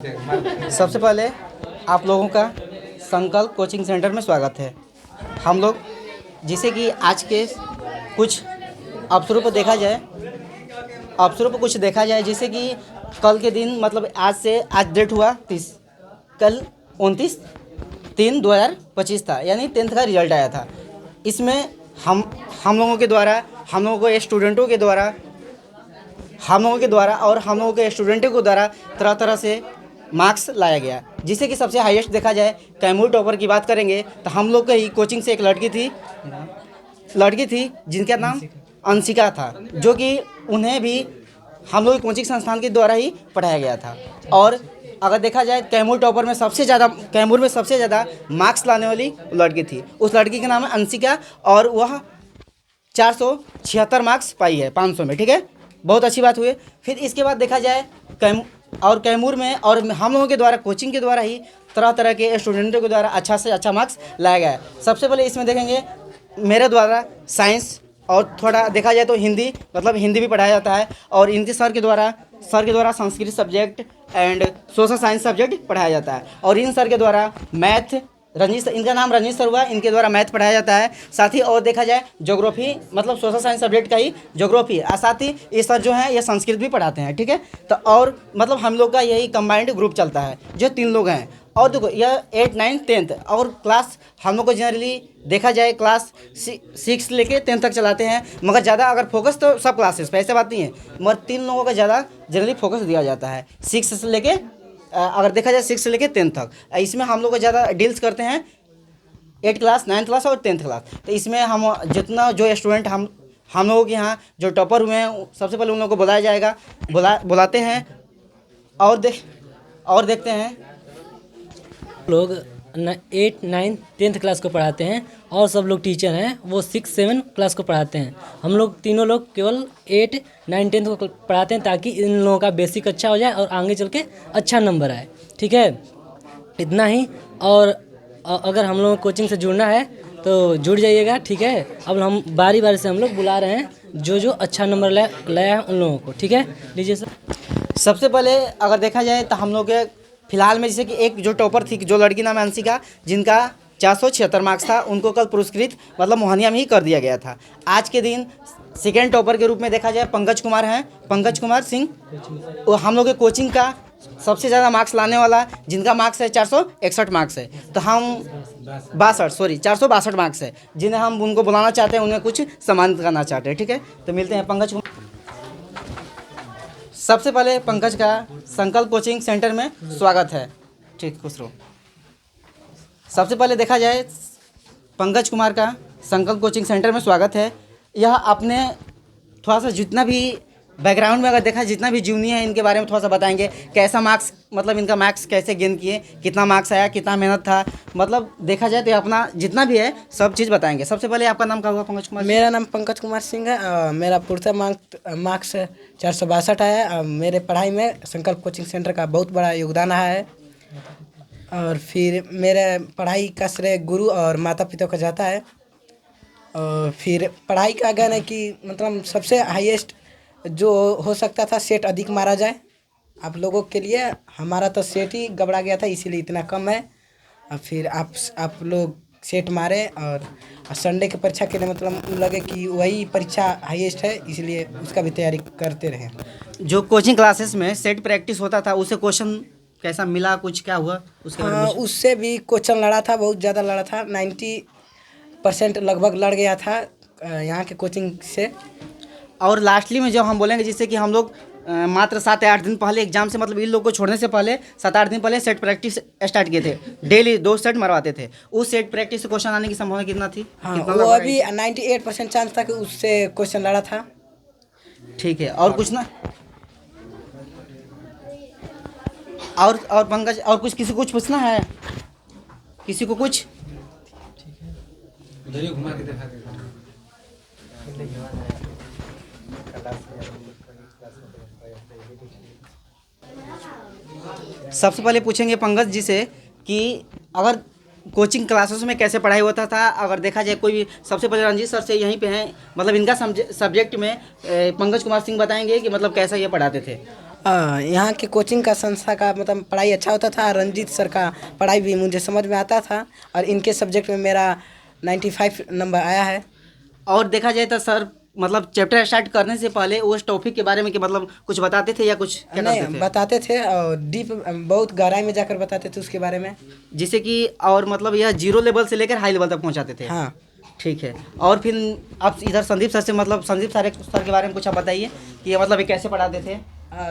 सबसे पहले आप लोगों का संकल्प कोचिंग सेंटर में स्वागत है। हम लोग जिसे कि आज के कुछ अवसरों पर कुछ देखा जाए जैसे कि कल के दिन मतलब आज डेट हुआ 30, कल 29/3/2025 था, यानी 10th का रिजल्ट आया था। इसमें हम लोगों के द्वारा हम लोगों के स्टूडेंटों के द्वारा तरह तरह से मार्क्स लाया गया, जिससे कि सबसे हाईएस्ट देखा जाए कैमूर टॉपर की बात करेंगे तो हम लोग के ही कोचिंग से एक लड़की थी जिनका नाम अंशिका था, जो कि उन्हें भी हम लोग कोचिंग संस्थान के द्वारा ही पढ़ाया गया था। और अगर देखा जाए कैमूर में सबसे ज़्यादा मार्क्स लाने वाली लड़की थी। उस लड़की का नाम है अंशिका और वह 476 मार्क्स पाई है 500 में। ठीक है, बहुत अच्छी बात हुई। फिर इसके बाद देखा जाए कैमूर में और हम लोगों के द्वारा कोचिंग के द्वारा ही तरह तरह के स्टूडेंटों के द्वारा अच्छा से अच्छा मार्क्स लाया गया है। सबसे पहले इसमें देखेंगे मेरे द्वारा साइंस और थोड़ा देखा जाए तो हिंदी भी पढ़ाया जाता है, और इनके सर के द्वारा Sanskrit subject and social science subject पढ़ाया जाता है, और इन सर के द्वारा मैथ इनका नाम रंजीत सर हुआ, इनके द्वारा मैथ पढ़ाया जाता है। साथ ही और देखा जाए ज्योग्राफी सोशल साइंस सब्जेक्ट का ही ज्योग्राफी, और साथ ही ये सर जो हैं ये संस्कृत भी पढ़ाते हैं। ठीक है, तो और हम लोग का यही कंबाइंड ग्रुप चलता है जो 3 लोग हैं। और देखो यह 8, 9, 10th और क्लास हम लोग को जनरली देखा जाए क्लास 6 लेके 10 तक चलाते हैं, मगर ज़्यादा अगर फोकस तो सब क्लासेस पे ऐसे बात नहीं है, मगर 3 लोगों का ज़्यादा जनरली फोकस दिया जाता है 6 से लेके अगर देखा जाए 6 से लेके 10 तक। इसमें हम लोग ज़्यादा डील्स करते हैं 8 क्लास, 9th क्लास और 10th क्लास। तो इसमें हम जितना जो स्टूडेंट हम लोगों के यहाँ जो टॉपर हुए हैं सबसे पहले उन लोगों को बुलाया जाएगा, बुलाते हैं और देखते हैं। लोग 8, 9, 10th क्लास को पढ़ाते हैं और सब लोग टीचर हैं वो 6, 7 क्लास को पढ़ाते हैं। हम लोग तीनों लोग केवल 8, 9, 10th को पढ़ाते हैं ताकि इन लोगों का बेसिक अच्छा हो जाए और आगे चल के अच्छा नंबर आए। ठीक है, इतना ही। और अगर हम लोगों को कोचिंग से जुड़ना है तो जुड़ जाइएगा। ठीक है, अब हम बारी बारी से हम लोग बुला रहे हैं जो अच्छा नंबर लाया है उन लोगों को। ठीक है, लीजिए सर। सबसे पहले अगर देखा जाए तो हम लोग के फिलहाल में जैसे कि एक जो टॉपर थी जो लड़की नाम है अंशिका, जिनका 476 मार्क्स था, उनको कल पुरस्कृत मोहनिया में ही कर दिया गया था। आज के दिन सेकेंड टॉपर के रूप में देखा जाए पंकज कुमार सिंह, वो हम लोग के कोचिंग का सबसे ज़्यादा मार्क्स लाने वाला, जिनका मार्क्स है 461 मार्क्स है। तो हम 462 मार्क्स है, जिन्हें हम उनको बुलाना चाहते हैं, उन्हें कुछ सम्मानित करना चाहते हैं। ठीक है, तो मिलते हैं पंकज कुमार। सबसे पहले पंकज का संकल्प कोचिंग सेंटर में स्वागत है। ठीक, खुश रहो। सबसे पहले देखा जाए पंकज कुमार का संकल्प कोचिंग सेंटर में स्वागत है। यह अपने थोड़ा सा जितना भी बैकग्राउंड में अगर देखा जितना भी जूनियर है इनके बारे में थोड़ा सा बताएंगे, कैसा मार्क्स इनका मार्क्स कैसे गेन किए, कितना मार्क्स आया, कितना मेहनत था, देखा जाए तो अपना जितना भी है सब चीज़ बताएंगे। सबसे पहले आपका नाम क्या हुआ पंकज कुमार? मेरा नाम पंकज कुमार सिंह है। मेरा पूर्णतः मार्क्स 462 आया। मेरे पढ़ाई में संकल्प कोचिंग सेंटर का बहुत बड़ा योगदान रहा है, और फिर मेरे पढ़ाई का श्रेय गुरु और माता पिता को जाता है। और फिर पढ़ाई का ज्ञान है कि सबसे हाईएस्ट जो हो सकता था सेट अधिक मारा जाए आप लोगों के लिए। हमारा तो सेट ही गबड़ा गया था, इसीलिए इतना कम है। और फिर आप लोग सेट मारे और संडे की परीक्षा के लिए लगे कि वही परीक्षा हाईएस्ट है, इसलिए उसका भी तैयारी करते रहे। जो कोचिंग क्लासेस में सेट प्रैक्टिस होता था उससे क्वेश्चन कैसा मिला, कुछ क्या हुआ उसके बारे में? उससे भी क्वेश्चन लड़ा था, बहुत ज़्यादा लड़ा था। 90% लगभग लड़ गया था यहाँ के कोचिंग से। और लास्टली में जब हम बोलेंगे जिससे कि हम लोग मात्र 7 या 8 दिन पहले एग्जाम से इन लोग को छोड़ने से पहले 7-8 दिन पहले सेट प्रैक्टिस स्टार्ट किए थे। डेली 2 सेट मरवाते थे। उस सेट प्रैक्टिस से क्वेश्चन आने की संभावना कितना थी? वो अभी 98% चांस था कि उससे क्वेश्चन लड़ा था। ठीक है, और कुछ ना और पंकज और कुछ किसी को कुछ पूछना है? किसी को कुछ? घुमा के दिखा देगा। सबसे पहले पूछेंगे पंकज जी से कि अगर कोचिंग क्लासेस में कैसे पढ़ाई होता था। अगर देखा जाए कोई भी, सबसे पहले रंजीत सर से यहीं पे हैं, इनका सब्जेक्ट में पंकज कुमार सिंह बताएंगे कि कैसा ये पढ़ाते थे। यहाँ के कोचिंग का संस्था का मतलब पढ़ाई अच्छा होता था। रंजीत सर का पढ़ाई भी मुझे समझ में आता था और इनके सब्जेक्ट में मेरा 95 नंबर आया है। और देखा जाए तो सर मतलब चैप्टर स्टार्ट करने से पहले उस टॉपिक के बारे में कि मतलब कुछ बताते थे या कुछ क्या नहीं, करते थे? बताते थे और डीप बहुत गहराई में जाकर बताते थे उसके बारे में। जिससे कि और मतलब यह जीरो लेवल से लेकर हाई लेवल तक पहुंचाते थे। हाँ। ठीक है। और फिर आप इधर संदीप सर से मतलब संदीप सर के बारे में कुछ आप बताइए कि ये मतलब ये कैसे पढ़ाते थे?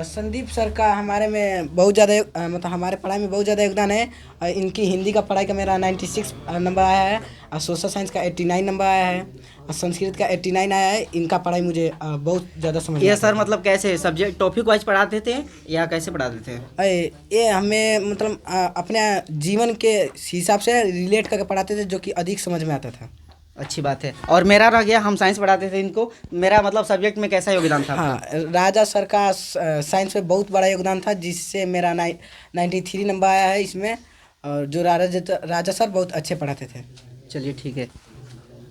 संदीप सर का हमारे में बहुत ज़्यादा मतलब हमारे पढ़ाई में बहुत ज़्यादा योगदान है। इनकी हिंदी का पढ़ाई का मेरा 96 नंबर आया है और सोशल साइंस का 89 नंबर आया है और संस्कृत का 89 आया है। इनका पढ़ाई मुझे बहुत ज़्यादा समझ में ये आता सर मतलब कैसे सब्जेक्ट टॉपिक वाइज पढ़ाते थे या कैसे पढ़ाते थे? है। ये हमें मतलब अपने जीवन के हिसाब से रिलेट करके पढ़ाते थे जो कि अधिक समझ में आता था। अच्छी बात है। और मेरा रह गया, हम साइंस पढ़ाते थे इनको। मेरा मतलब सब्जेक्ट में कैसा योगदान था? हाँ, राजा सर का साइंस में बहुत बड़ा योगदान था जिससे मेरा 93 नंबर आया है इसमें। और जो राजा सर बहुत अच्छे पढ़ाते थे। चलिए ठीक है।